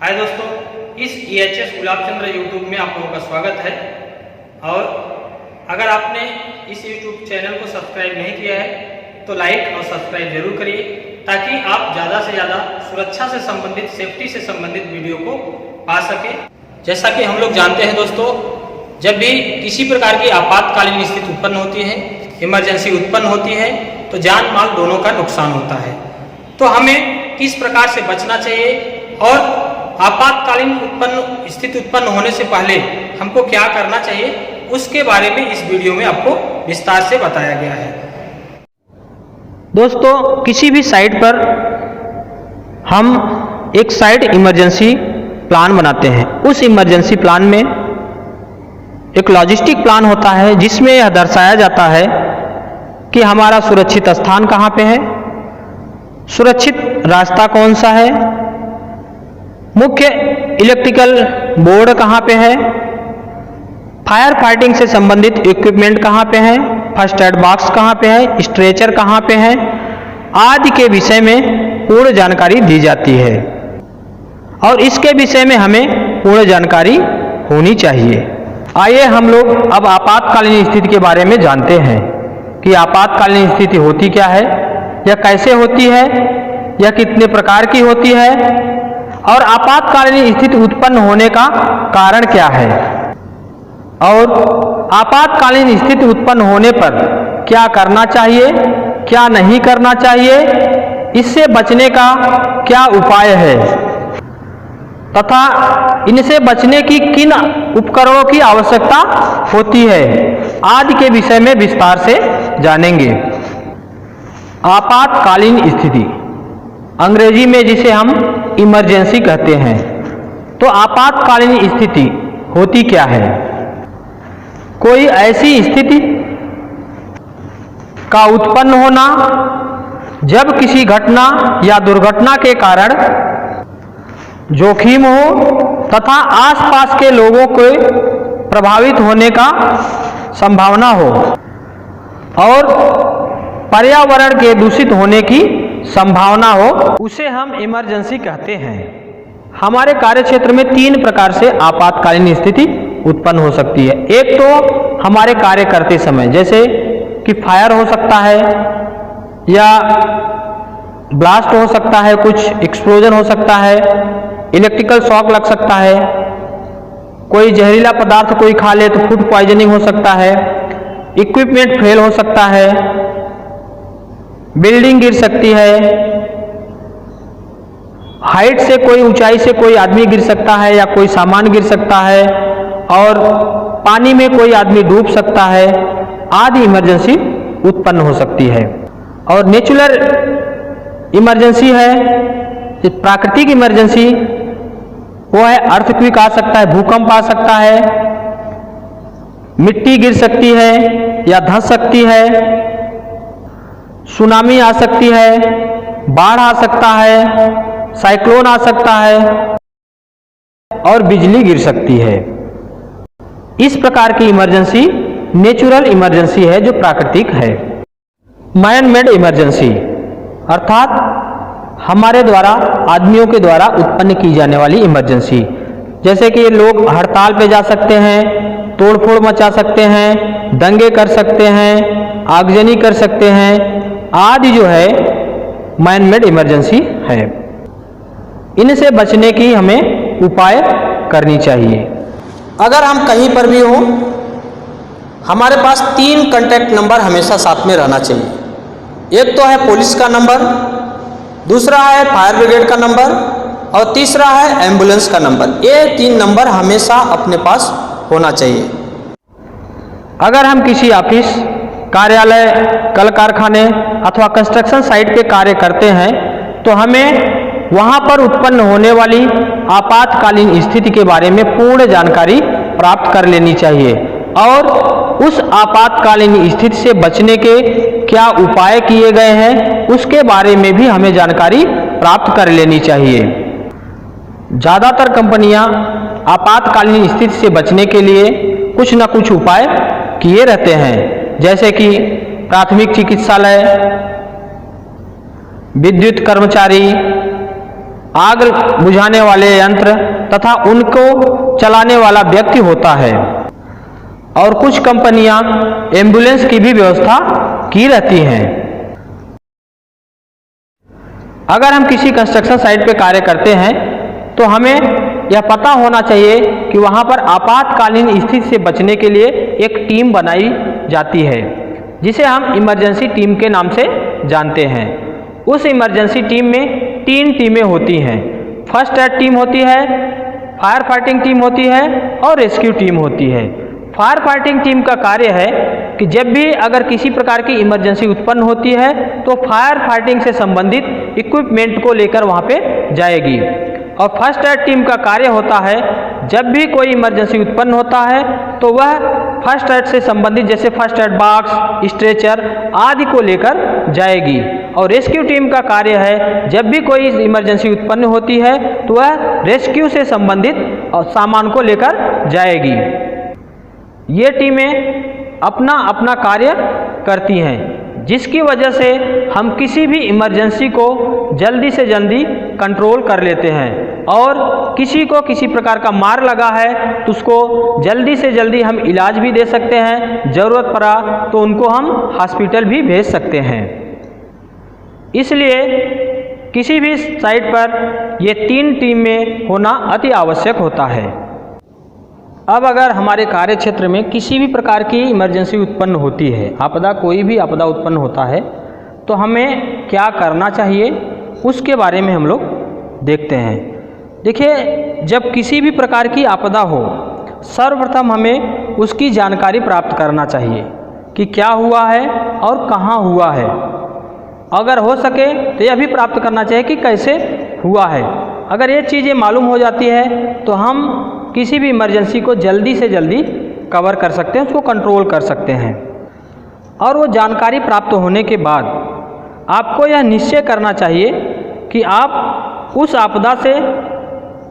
हाय दोस्तों, इस EHS गुलाब चंद्र YouTube में आप लोगों का स्वागत है। और अगर आपने इस यूट्यूब चैनल को सब्सक्राइब नहीं किया है तो लाइक और सब्सक्राइब जरूर करिए, ताकि आप ज़्यादा से ज़्यादा सुरक्षा से संबंधित, सेफ्टी से संबंधित वीडियो को पा सके। जैसा कि हम लोग जानते हैं दोस्तों, जब भी किसी प्रकार की आपातकालीन स्थिति उत्पन्न होती है, इमरजेंसी उत्पन्न होती है, तो जान माल दोनों का नुकसान होता है। तो हमें किस प्रकार से बचना चाहिए और आपातकालीन स्थिति उत्पन्न होने से पहले हमको क्या करना चाहिए, उसके बारे में इस वीडियो में आपको विस्तार से बताया गया है। दोस्तों, किसी भी साइट पर हम एक साइट इमरजेंसी प्लान बनाते हैं। उस इमरजेंसी प्लान में एक लॉजिस्टिक प्लान होता है, जिसमें यह दर्शाया जाता है कि हमारा सुरक्षित स्थान कहाँ पे है, सुरक्षित रास्ता कौन सा है, मुख्य इलेक्ट्रिकल बोर्ड कहाँ पे है, फायर फाइटिंग से संबंधित इक्विपमेंट कहाँ पे है, फर्स्ट एड बॉक्स कहाँ पे है, स्ट्रेचर कहाँ पे है, आदि के विषय में पूर्ण जानकारी दी जाती है। और इसके विषय में हमें पूर्ण जानकारी होनी चाहिए। आइए हम लोग अब आपातकालीन स्थिति के बारे में जानते हैं कि आपातकालीन स्थिति होती क्या है, यह कैसे होती है, यह कितने प्रकार की होती है और आपातकालीन स्थिति उत्पन्न होने का कारण क्या है, और आपातकालीन स्थिति उत्पन्न होने पर क्या करना चाहिए, क्या नहीं करना चाहिए, इससे बचने का क्या उपाय है तथा इनसे बचने की किन उपकरणों की आवश्यकता होती है, आदि के विषय में विस्तार से जानेंगे। आपातकालीन स्थिति, अंग्रेजी में जिसे हम इमरजेंसी कहते हैं। तो आपातकालीन स्थिति होती क्या है? कोई ऐसी स्थिति का उत्पन्न होना जब किसी घटना या दुर्घटना के कारण जोखिम हो तथा आसपास के लोगों को प्रभावित होने का संभावना हो और पर्यावरण के दूषित होने की संभावना हो, उसे हम इमरजेंसी कहते हैं। हमारे कार्य क्षेत्र में 3 प्रकार से आपातकालीन स्थिति उत्पन्न हो सकती है। एक तो हमारे कार्य करते समय, जैसे कि फायर हो सकता है या ब्लास्ट हो सकता है, कुछ एक्सप्लोजन हो सकता है, इलेक्ट्रिकल शॉक लग सकता है, कोई जहरीला पदार्थ कोई खा ले तो फूड पॉइजनिंग हो सकता है, इक्विपमेंट फेल हो सकता है, बिल्डिंग गिर सकती है, हाइट से कोई, ऊंचाई से कोई आदमी गिर सकता है या कोई सामान गिर सकता है, और पानी में कोई आदमी डूब सकता है, आदि इमरजेंसी उत्पन्न हो सकती है। और नेचुरल इमरजेंसी है, प्राकृतिक इमरजेंसी वो है अर्थक्वेक आ सकता है, भूकंप आ सकता है, मिट्टी गिर सकती है या धंस सकती है, सुनामी आ सकती है, बाढ़ आ सकता है, साइक्लोन आ सकता है और बिजली गिर सकती है। इस प्रकार की इमरजेंसी नेचुरल इमरजेंसी है, जो प्राकृतिक है। मैन मेड इमरजेंसी अर्थात हमारे द्वारा, आदमियों के द्वारा उत्पन्न की जाने वाली इमरजेंसी, जैसे कि लोग हड़ताल पे जा सकते हैं, तोड़फोड़ मचा सकते हैं, दंगे कर सकते हैं, आगजनी कर सकते हैं, आदि जो है मैन मेड इमरजेंसी है। इनसे बचने की हमें उपाय करनी चाहिए। अगर हम कहीं पर भी हों, हमारे पास 3 कॉन्टैक्ट नंबर हमेशा साथ में रहना चाहिए। एक तो है पुलिस का नंबर, दूसरा है फायर ब्रिगेड का नंबर और तीसरा है एम्बुलेंस का नंबर। ये 3 नंबर हमेशा अपने पास होना चाहिए। अगर हम किसी ऑफिस, कार्यालय, कल कारखाने अथवा कंस्ट्रक्शन साइट पे कार्य करते हैं, तो हमें वहाँ पर उत्पन्न होने वाली आपातकालीन स्थिति के बारे में पूर्ण जानकारी प्राप्त कर लेनी चाहिए और उस आपातकालीन स्थिति से बचने के क्या उपाय किए गए हैं, उसके बारे में भी हमें जानकारी प्राप्त कर लेनी चाहिए। ज़्यादातर कंपनियां आपातकालीन स्थिति से बचने के लिए कुछ न कुछ उपाय किए रहते हैं, जैसे कि प्राथमिक चिकित्सालय, विद्युत कर्मचारी, आग बुझाने वाले यंत्र तथा उनको चलाने वाला व्यक्ति होता है। और कुछ कंपनियां एम्बुलेंस की भी व्यवस्था की रहती हैं। अगर हम किसी कंस्ट्रक्शन साइट पे कार्य करते हैं तो हमें यह पता होना चाहिए कि वहां पर आपातकालीन स्थिति से बचने के लिए एक टीम बनाई जाती है, जिसे हम इमरजेंसी टीम के नाम से जानते हैं। उस इमरजेंसी टीम में 3 टीमें होती हैं। फर्स्ट एड टीम होती है, फायर फाइटिंग टीम होती है और रेस्क्यू टीम होती है। फायर फाइटिंग टीम का कार्य है कि जब भी अगर किसी प्रकार की इमरजेंसी उत्पन्न होती है तो फायर फाइटिंग से संबंधित इक्विपमेंट को लेकर वहां पे जाएगी। और फर्स्ट एड टीम का कार्य होता है जब भी कोई इमरजेंसी उत्पन्न होता है तो वह फर्स्ट एड से संबंधित जैसे फर्स्ट एड बॉक्स, स्ट्रेचर आदि को लेकर जाएगी। और रेस्क्यू टीम का कार्य है जब भी कोई इमरजेंसी उत्पन्न होती है तो वह रेस्क्यू से संबंधित सामान को लेकर जाएगी। ये टीमें अपना अपना कार्य करती हैं, जिसकी वजह से हम किसी भी इमरजेंसी को जल्दी से जल्दी कंट्रोल कर लेते हैं। और किसी को किसी प्रकार का मार लगा है तो उसको जल्दी से जल्दी हम इलाज भी दे सकते हैं, ज़रूरत पड़ा तो उनको हम हॉस्पिटल भी भेज सकते हैं। इसलिए किसी भी साइट पर ये 3 टीमें होना अति आवश्यक होता है। अब अगर हमारे कार्य क्षेत्र में किसी भी प्रकार की इमरजेंसी उत्पन्न होती है, आपदा कोई भी आपदा उत्पन्न होता है, तो हमें क्या करना चाहिए उसके बारे में हम लोग देखते हैं। देखिए, जब किसी भी प्रकार की आपदा हो, सर्वप्रथम हमें उसकी जानकारी प्राप्त करना चाहिए कि क्या हुआ है और कहाँ हुआ है। अगर हो सके तो यह भी प्राप्त करना चाहिए कि कैसे हुआ है। अगर ये चीज़ें मालूम हो जाती है तो हम किसी भी इमरजेंसी को जल्दी से जल्दी कवर कर सकते हैं, उसको कंट्रोल कर सकते हैं। और वो जानकारी प्राप्त होने के बाद आपको यह निश्चय करना चाहिए कि आप उस आपदा से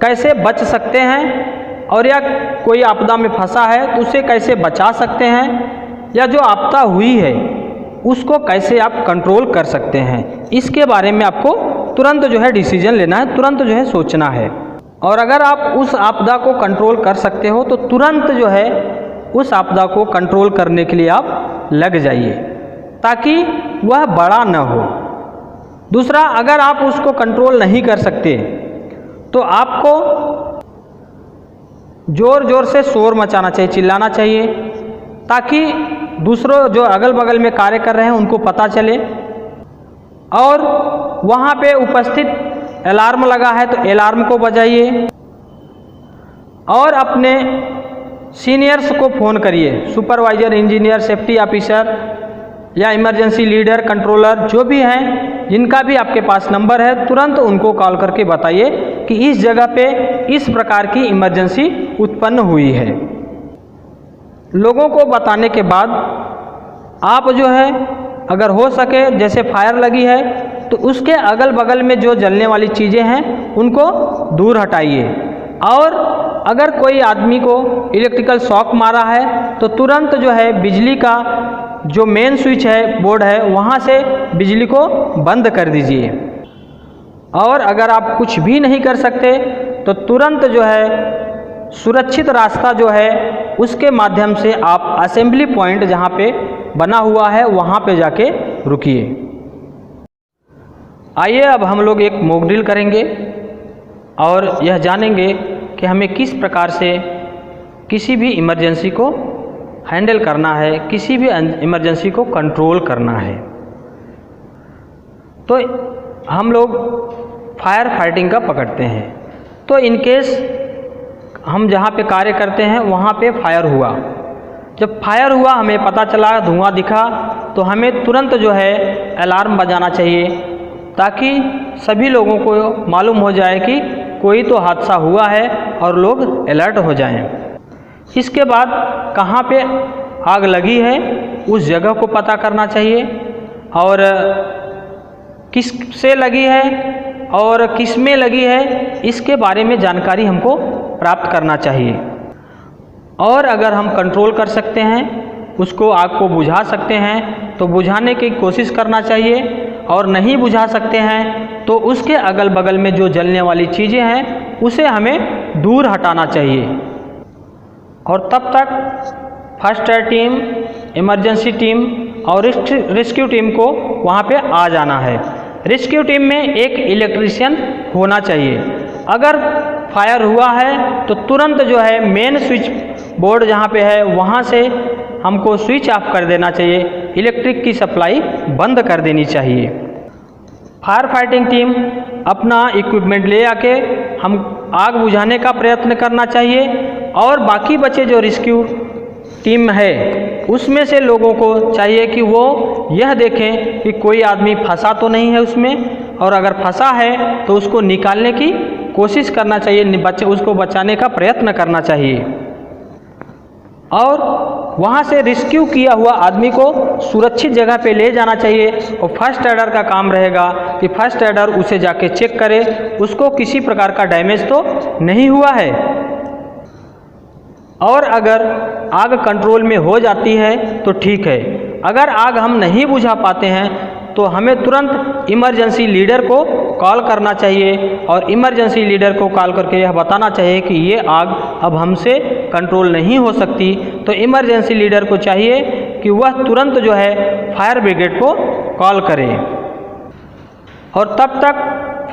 कैसे बच सकते हैं, और या कोई आपदा में फंसा है तो उसे कैसे बचा सकते हैं, या जो आपदा हुई है उसको कैसे आप कंट्रोल कर सकते हैं। इसके बारे में आपको तुरंत जो है डिसीजन लेना है, तुरंत जो है सोचना है। और अगर आप उस आपदा को कंट्रोल कर सकते हो तो तुरंत जो है उस आपदा को कंट्रोल करने के लिए आप लग जाइए, ताकि वह बड़ा न हो। दूसरा, अगर आप उसको कंट्रोल नहीं कर सकते तो आपको ज़ोर ज़ोर से शोर मचाना चाहिए, चिल्लाना चाहिए, ताकि दूसरों जो अगल बगल में कार्य कर रहे हैं उनको पता चले। और वहाँ पे उपस्थित अलार्म लगा है तो अलार्म को बजाइए, और अपने सीनियर्स को फ़ोन करिए, सुपरवाइज़र, इंजीनियर, सेफ्टी ऑफिसर या इमरजेंसी लीडर, कंट्रोलर, जो भी हैं, जिनका भी आपके पास नंबर है, तुरंत उनको कॉल करके बताइए कि इस जगह पे इस प्रकार की इमरजेंसी उत्पन्न हुई है। लोगों को बताने के बाद आप जो है अगर हो सके, जैसे फायर लगी है तो उसके अगल बगल में जो जलने वाली चीज़ें हैं उनको दूर हटाइए। और अगर कोई आदमी को इलेक्ट्रिकल शॉक मारा है तो तुरंत जो है बिजली का जो मेन स्विच है, बोर्ड है, वहाँ से बिजली को बंद कर दीजिए। और अगर आप कुछ भी नहीं कर सकते तो तुरंत जो है सुरक्षित रास्ता जो है उसके माध्यम से आप असेंबली पॉइंट जहाँ पे बना हुआ है वहाँ पे जाके रुकिए। आइए अब हम लोग एक मॉक ड्रिल करेंगे और यह जानेंगे कि हमें किस प्रकार से किसी भी इमरजेंसी को हैंडल करना है, किसी भी इमरजेंसी को कंट्रोल करना है। तो हम लोग फायर फाइटिंग का पकड़ते हैं। तो इन केस हम जहाँ पे कार्य करते हैं वहाँ पे फायर हुआ, जब फायर हुआ हमें पता चला, धुआं दिखा, तो हमें तुरंत जो है अलार्म बजाना चाहिए, ताकि सभी लोगों को मालूम हो जाए कि कोई तो हादसा हुआ है और लोग अलर्ट हो जाएं। इसके बाद कहाँ पे आग लगी है उस जगह को पता करना चाहिए, और किस से लगी है और किस में लगी है इसके बारे में जानकारी हमको प्राप्त करना चाहिए। और अगर हम कंट्रोल कर सकते हैं, उसको आग को बुझा सकते हैं तो बुझाने की कोशिश करना चाहिए, और नहीं बुझा सकते हैं तो उसके अगल बगल में जो जलने वाली चीज़ें हैं उसे हमें दूर हटाना चाहिए। और तब तक first aid team, emergency team और रेस्क्यू टीम को वहाँ पे आ जाना है। रेस्क्यू टीम में एक इलेक्ट्रीशियन होना चाहिए। अगर फायर हुआ है तो तुरंत जो है मेन स्विच बोर्ड जहाँ पे है वहाँ से हमको स्विच ऑफ कर देना चाहिए, इलेक्ट्रिक की सप्लाई बंद कर देनी चाहिए। फायर फाइटिंग टीम अपना इक्विपमेंट ले आके हम आग बुझाने का प्रयत्न करना चाहिए। और बाकी बचे जो रेस्क्यू टीम है उसमें से लोगों को चाहिए कि वो यह देखें कि कोई आदमी फंसा तो नहीं है उसमें, और अगर फंसा है तो उसको निकालने की कोशिश करना चाहिए, उसको बचाने का प्रयत्न करना चाहिए। और वहाँ से रेस्क्यू किया हुआ आदमी को सुरक्षित जगह पे ले जाना चाहिए। और फर्स्ट एडर का काम रहेगा कि फर्स्ट एडर उसे जाके चेक करे, उसको किसी प्रकार का डैमेज तो नहीं हुआ है। और अगर आग कंट्रोल में हो जाती है तो ठीक है, अगर आग हम नहीं बुझा पाते हैं तो हमें तुरंत इमरजेंसी लीडर को कॉल करना चाहिए। और इमरजेंसी लीडर को कॉल करके यह बताना चाहिए कि ये आग अब हमसे कंट्रोल नहीं हो सकती। तो इमरजेंसी लीडर को चाहिए कि वह तुरंत जो है फायर ब्रिगेड को कॉल करे। और तब तक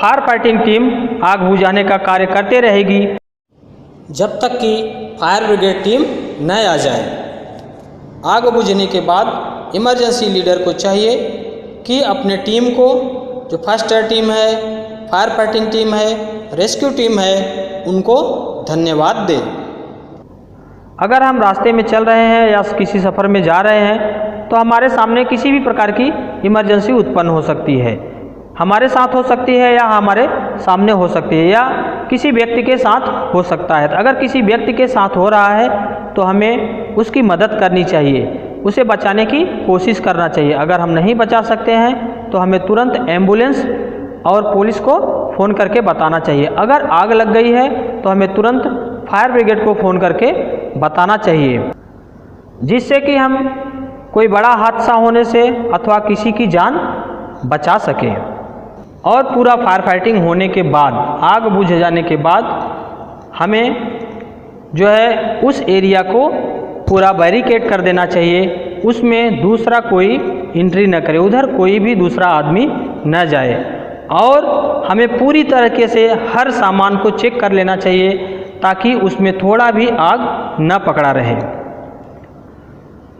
फायर फाइटिंग टीम आग बुझाने का कार्य करते रहेगी जब तक कि फायर ब्रिगेड टीम न आ जाए। आग बुझने के बाद इमरजेंसी लीडर को चाहिए कि अपने टीम को, जो फर्स्ट एड टीम है, फायर फाइटिंग टीम है, रेस्क्यू टीम है, उनको धन्यवाद दे। अगर हम रास्ते में चल रहे हैं या किसी सफ़र में जा रहे हैं तो हमारे सामने किसी भी प्रकार की इमरजेंसी उत्पन्न हो सकती है, हमारे साथ हो सकती है या हमारे सामने हो सकती है या किसी व्यक्ति के साथ हो सकता है। तो अगर किसी व्यक्ति के साथ हो रहा है तो हमें उसकी मदद करनी चाहिए, उसे बचाने की कोशिश करना चाहिए। अगर हम नहीं बचा सकते हैं तो हमें तुरंत एम्बुलेंस और पुलिस को फ़ोन करके बताना चाहिए। अगर आग लग गई है तो हमें तुरंत फायर ब्रिगेड को फ़ोन करके बताना चाहिए, जिससे कि हम कोई बड़ा हादसा होने से अथवा किसी की जान बचा सकें। और पूरा फायर फाइटिंग होने के बाद, आग बुझ जाने के बाद हमें जो है उस एरिया को पूरा बैरिकेड कर देना चाहिए, उसमें दूसरा कोई एंट्री न करे, उधर कोई भी दूसरा आदमी न जाए। और हमें पूरी तरीके से हर सामान को चेक कर लेना चाहिए ताकि उसमें थोड़ा भी आग न पकड़ा रहे,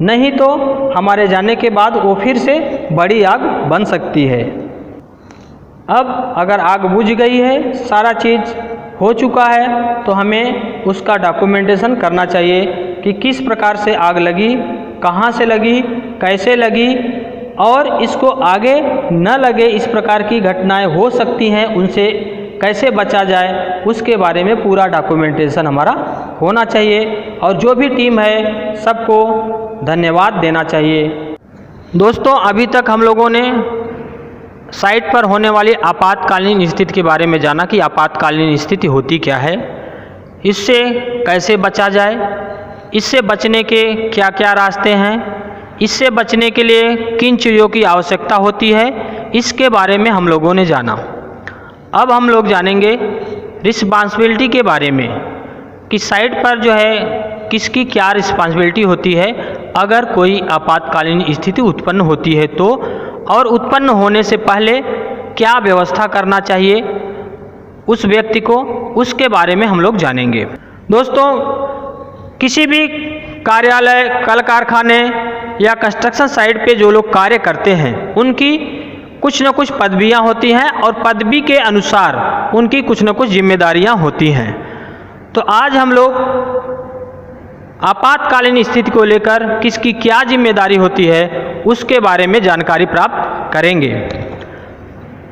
नहीं तो हमारे जाने के बाद वो फिर से बड़ी आग बन सकती है। अब अगर आग बुझ गई है, सारा चीज़ हो चुका है, तो हमें उसका डॉक्यूमेंटेशन करना चाहिए कि किस प्रकार से आग लगी, कहाँ से लगी, कैसे लगी, और इसको आगे न लगे इस प्रकार की घटनाएं हो सकती हैं, उनसे कैसे बचा जाए, उसके बारे में पूरा डॉक्यूमेंटेशन हमारा होना चाहिए। और जो भी टीम है सबको धन्यवाद देना चाहिए। दोस्तों, अभी तक हम लोगों ने साइट पर होने वाली आपातकालीन स्थिति के बारे में जाना कि आपातकालीन स्थिति होती क्या है, इससे कैसे बचा जाए, इससे बचने के क्या क्या रास्ते हैं, इससे बचने के लिए किन चीज़ों की आवश्यकता होती है, इसके बारे में हम लोगों ने जाना। अब हम लोग जानेंगे रिस्पांसिबिलिटी के बारे में कि साइट पर जो है किसकी क्या रिस्पांसिबिलिटी होती है अगर कोई आपातकालीन स्थिति उत्पन्न होती है तो, और उत्पन्न होने से पहले क्या व्यवस्था करना चाहिए उस व्यक्ति को, उसके बारे में हम लोग जानेंगे। दोस्तों, किसी भी कार्यालय, कल कारखाने या कंस्ट्रक्शन साइट पे जो लोग कार्य करते हैं उनकी कुछ न कुछ पदवियां होती हैं और पदवी के अनुसार उनकी कुछ न कुछ जिम्मेदारियां होती हैं। तो आज हम लोग आपातकालीन स्थिति को लेकर किसकी क्या जिम्मेदारी होती है उसके बारे में जानकारी प्राप्त करेंगे।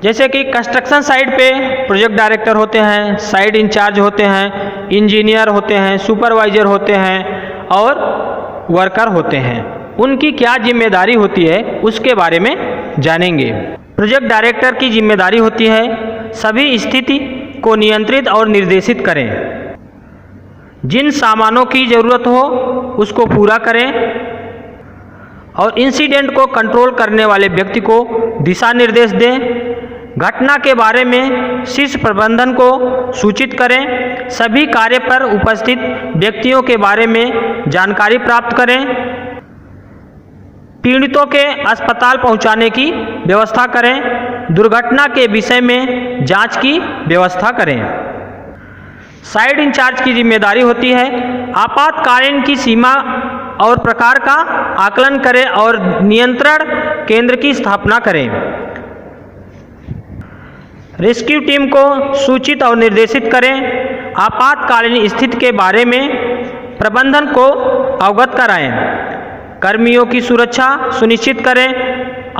जैसे कि कंस्ट्रक्शन साइट पे प्रोजेक्ट डायरेक्टर होते हैं, साइट इंचार्ज होते हैं, इंजीनियर होते हैं, सुपरवाइजर होते हैं और वर्कर होते हैं। उनकी क्या जिम्मेदारी होती है उसके बारे में जानेंगे। प्रोजेक्ट डायरेक्टर की जिम्मेदारी होती है सभी स्थिति को नियंत्रित और निर्देशित करें, जिन सामानों की ज़रूरत हो उसको पूरा करें और इंसिडेंट को कंट्रोल करने वाले व्यक्ति को दिशा निर्देश दें, घटना के बारे में शीर्ष प्रबंधन को सूचित करें। सभी कार्य पर उपस्थित व्यक्तियों के बारे में जानकारी प्राप्त करें। पीड़ितों के अस्पताल पहुंचाने की व्यवस्था करें। दुर्घटना के विषय में जांच की व्यवस्था करें। साइट इंचार्ज की जिम्मेदारी होती है आपातकालीन की सीमा और प्रकार का आकलन करें और नियंत्रण केंद्र की स्थापना करें। रेस्क्यू टीम को सूचित और निर्देशित करें। आपातकालीन स्थिति के बारे में प्रबंधन को अवगत कराएं। कर्मियों की सुरक्षा सुनिश्चित करें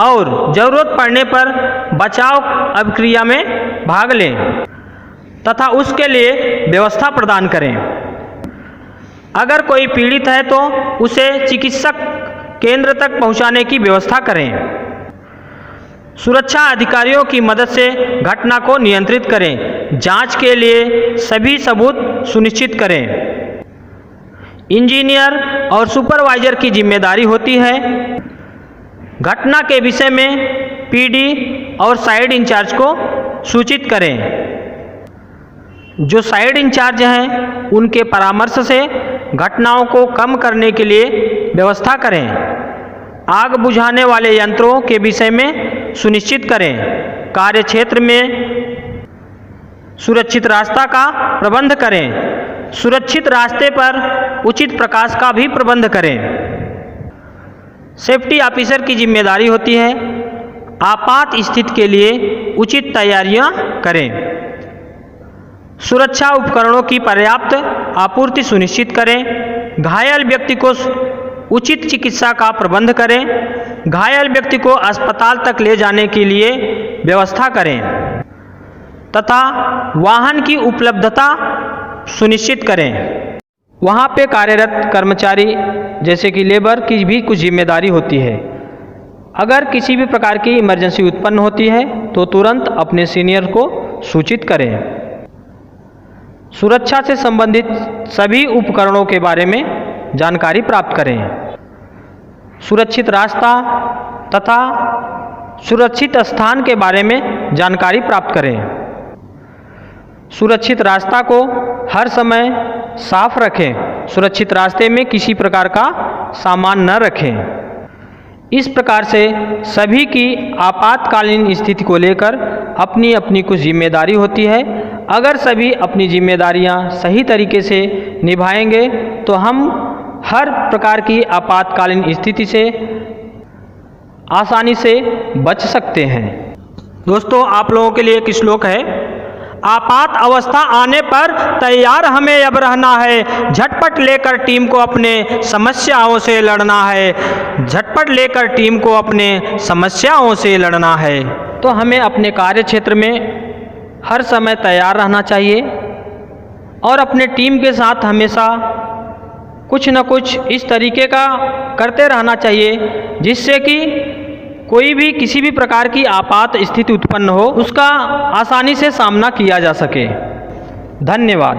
और जरूरत पड़ने पर बचाव अभिक्रिया में भाग लें तथा उसके लिए व्यवस्था प्रदान करें। अगर कोई पीड़ित है तो उसे चिकित्सक केंद्र तक पहुंचाने की व्यवस्था करें। सुरक्षा अधिकारियों की मदद से घटना को नियंत्रित करें। जांच के लिए सभी सबूत सुनिश्चित करें। इंजीनियर और सुपरवाइजर की जिम्मेदारी होती है घटना के विषय में पीडी और साइट इंचार्ज को सूचित करें। जो साइट इंचार्ज हैं उनके परामर्श से घटनाओं को कम करने के लिए व्यवस्था करें। आग बुझाने वाले यंत्रों के विषय में सुनिश्चित करें। कार्य क्षेत्र में सुरक्षित रास्ता का प्रबंध करें। सुरक्षित रास्ते पर उचित प्रकाश का भी प्रबंध करें। सेफ्टी ऑफिसर की जिम्मेदारी होती है आपात स्थिति के लिए उचित तैयारियां करें। सुरक्षा उपकरणों की पर्याप्त आपूर्ति सुनिश्चित करें। घायल व्यक्ति को उचित चिकित्सा का प्रबंध करें। घायल व्यक्ति को अस्पताल तक ले जाने के लिए व्यवस्था करें तथा वाहन की उपलब्धता सुनिश्चित करें। वहाँ पे कार्यरत कर्मचारी जैसे कि लेबर की भी कुछ जिम्मेदारी होती है। अगर किसी भी प्रकार की इमरजेंसी उत्पन्न होती है तो तुरंत अपने सीनियर को सूचित करें। सुरक्षा से संबंधित सभी उपकरणों के बारे में जानकारी प्राप्त करें। सुरक्षित रास्ता तथा सुरक्षित स्थान के बारे में जानकारी प्राप्त करें। सुरक्षित रास्ता को हर समय साफ रखें। सुरक्षित रास्ते में किसी प्रकार का सामान न रखें। इस प्रकार से सभी की आपातकालीन स्थिति को लेकर अपनी अपनी कुछ जिम्मेदारी होती है। अगर सभी अपनी जिम्मेदारियां सही तरीके से निभाएंगे तो हम हर प्रकार की आपातकालीन स्थिति से आसानी से बच सकते हैं। दोस्तों, आप लोगों के लिए एक श्लोक है। आपात अवस्था आने पर तैयार हमें अब रहना है। झटपट लेकर टीम को अपने समस्याओं से लड़ना है। झटपट लेकर टीम को अपने समस्याओं से लड़ना है। तो हमें अपने कार्य क्षेत्र में हर समय तैयार रहना चाहिए और अपने टीम के साथ हमेशा कुछ न कुछ इस तरीके का करते रहना चाहिए जिससे कि कोई भी किसी भी प्रकार की आपात स्थिति उत्पन्न हो उसका आसानी से सामना किया जा सके। धन्यवाद।